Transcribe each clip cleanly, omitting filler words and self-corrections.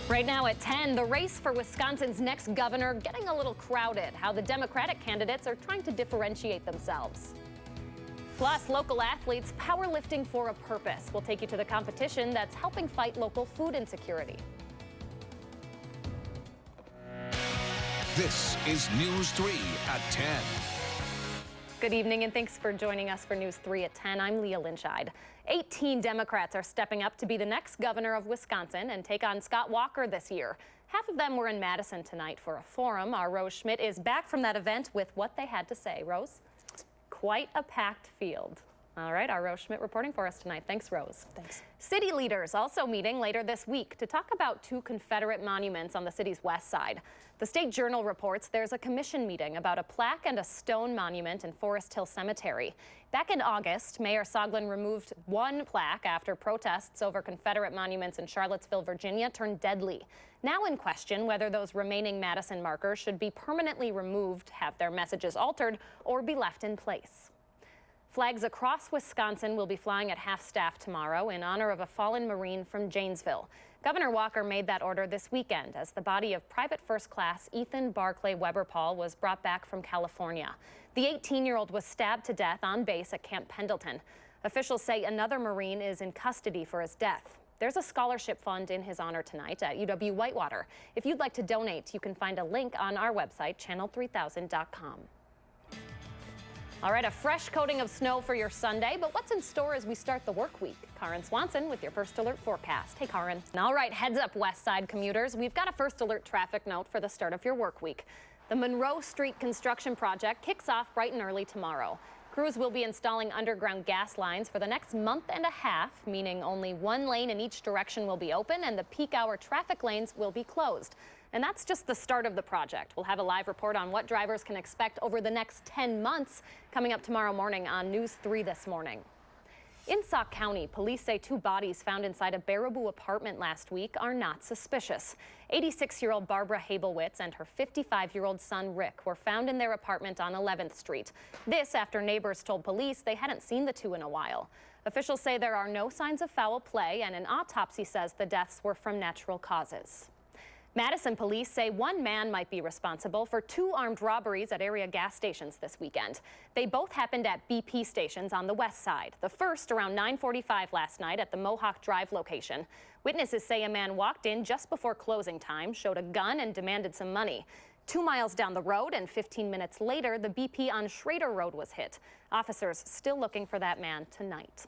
Right now at 10, the race for Wisconsin's next governor getting a little crowded. How the Democratic candidates are trying to differentiate themselves. Plus, local athletes powerlifting for a purpose. We'll take you to the competition that's helping fight local food insecurity. This is News 3 at 10. Good evening and thanks for joining us for News 3 at 10. I'm Leah Lynchide. 18 Democrats are stepping up to be the next governor of Wisconsin and take on Scott Walker this year. Half of them were in Madison tonight for a forum. Our Rose Schmidt is back from that event with what they had to say. Rose? Quite a packed field. All right, our Rose Schmidt reporting for us tonight. Thanks, Rose. Thanks. City leaders also meeting later this week to talk about two Confederate monuments on the city's west side. The State Journal reports there's a commission meeting about a plaque and a stone monument in Forest Hill Cemetery. Back in August, Mayor Soglin removed one plaque after protests over Confederate monuments in Charlottesville, Virginia turned deadly. Now in question whether those remaining Madison markers should be permanently removed, have their messages altered, or be left in place. Flags across Wisconsin will be flying at half-staff tomorrow in honor of a fallen Marine from Janesville. Governor Walker made that order this weekend as the body of Private First Class Ethan Barclay Weber-Paul was brought back from California. The 18-year-old was stabbed to death on base at Camp Pendleton. Officials say another Marine is in custody for his death. There's a scholarship fund in his honor tonight at UW-Whitewater. If you'd like to donate, you can find a link on our website, channel3000.com. All right, a fresh coating of snow for your Sunday, but what's in store as we start the work week? Karen Swanson with your First Alert forecast. Hey, Karen. All right, heads up, West Side commuters. We've got a First Alert traffic note for the start of your work week. The Monroe Street construction project kicks off bright and early tomorrow. Crews will be installing underground gas lines for the next month and a half, meaning only one lane in each direction will be open and the peak hour traffic lanes will be closed. And that's just the start of the project. We'll have a live report on what drivers can expect over the next 10 months coming up tomorrow morning on News 3 this morning. In Sauk County, police say two bodies found inside a Baraboo apartment last week are not suspicious. 86-year-old Barbara Habelwitz and her 55-year-old son Rick were found in their apartment on 11th Street. This after neighbors told police they hadn't seen the two in a while. Officials say there are no signs of foul play, and an autopsy says the deaths were from natural causes. Madison police say one man might be responsible for two armed robberies at area gas stations this weekend. They both happened at BP stations on the west side. The first around 9:45 last night at the Mohawk Drive location. Witnesses say a man walked in just before closing time, showed a gun and demanded some money. 2 miles down the road and 15 minutes later, the BP on Schrader Road was hit. Officers still looking for that man tonight.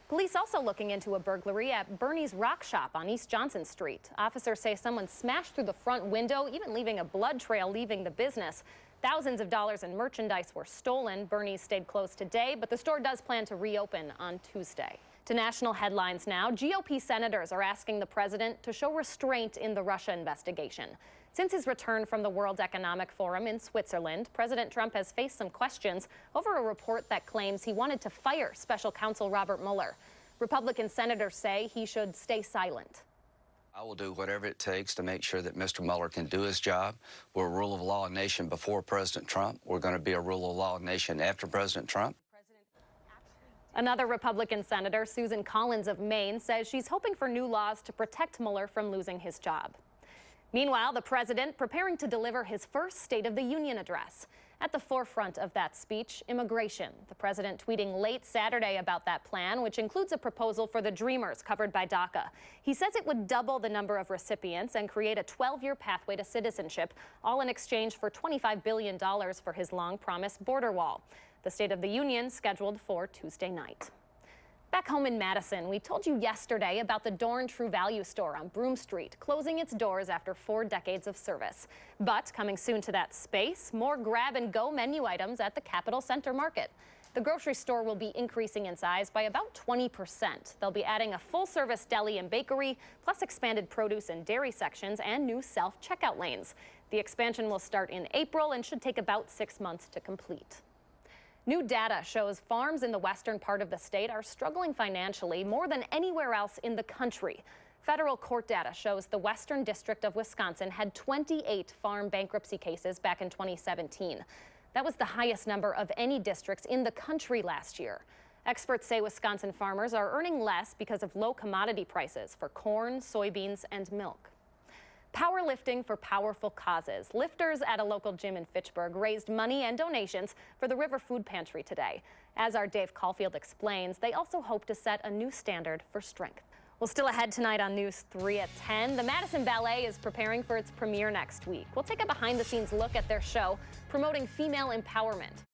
Police also looking into a burglary at Bernie's Rock Shop on East Johnson Street. Officers say someone smashed through the front window, even leaving a blood trail leaving the business. Thousands of dollars in merchandise were stolen. Bernie's stayed closed today, but the store does plan to reopen on Tuesday. To national headlines now, GOP senators are asking the president to show restraint in the Russia investigation. Since his return from the World Economic Forum in Switzerland, President Trump has faced some questions over a report that claims he wanted to fire special counsel Robert Mueller. Republican senators say he should stay silent. I will do whatever it takes to make sure that Mr. Mueller can do his job. We're a rule of law nation before President Trump. We're going to be a rule of law nation after President Trump. Another Republican senator, Susan Collins of Maine, says she's hoping for new laws to protect Mueller from losing his job. Meanwhile, the president preparing to deliver his first State of the Union address. At the forefront of that speech, immigration. The president tweeting late Saturday about that plan, which includes a proposal for the Dreamers covered by DACA. He says it would double the number of recipients and create a 12-year pathway to citizenship, all in exchange for $25 billion for his long-promised border wall. The State of the Union scheduled for Tuesday night. Back home in Madison, we told you yesterday about the Dorn True Value store on Broome Street, closing its doors after 4 decades of service. But coming soon to that space, more grab-and-go menu items at the Capitol Center Market. The grocery store will be increasing in size by about 20%. They'll be adding a full-service deli and bakery, plus expanded produce and dairy sections and new self-checkout lanes. The expansion will start in April and should take about 6 months to complete. New data shows farms in the western part of the state are struggling financially more than anywhere else in the country. Federal court data shows the Western District of Wisconsin had 28 farm bankruptcy cases back in 2017. That was the highest number of any districts in the country last year. Experts say Wisconsin farmers are earning less because of low commodity prices for corn, soybeans, and milk. Powerlifting for powerful causes. Lifters at a local gym in Fitchburg raised money and donations for the River Food Pantry today. As our Dave Caulfield explains, they also hope to set a new standard for strength. Well, still ahead tonight on News 3 at 10, the Madison Ballet is preparing for its premiere next week. We'll take a behind-the-scenes look at their show promoting female empowerment.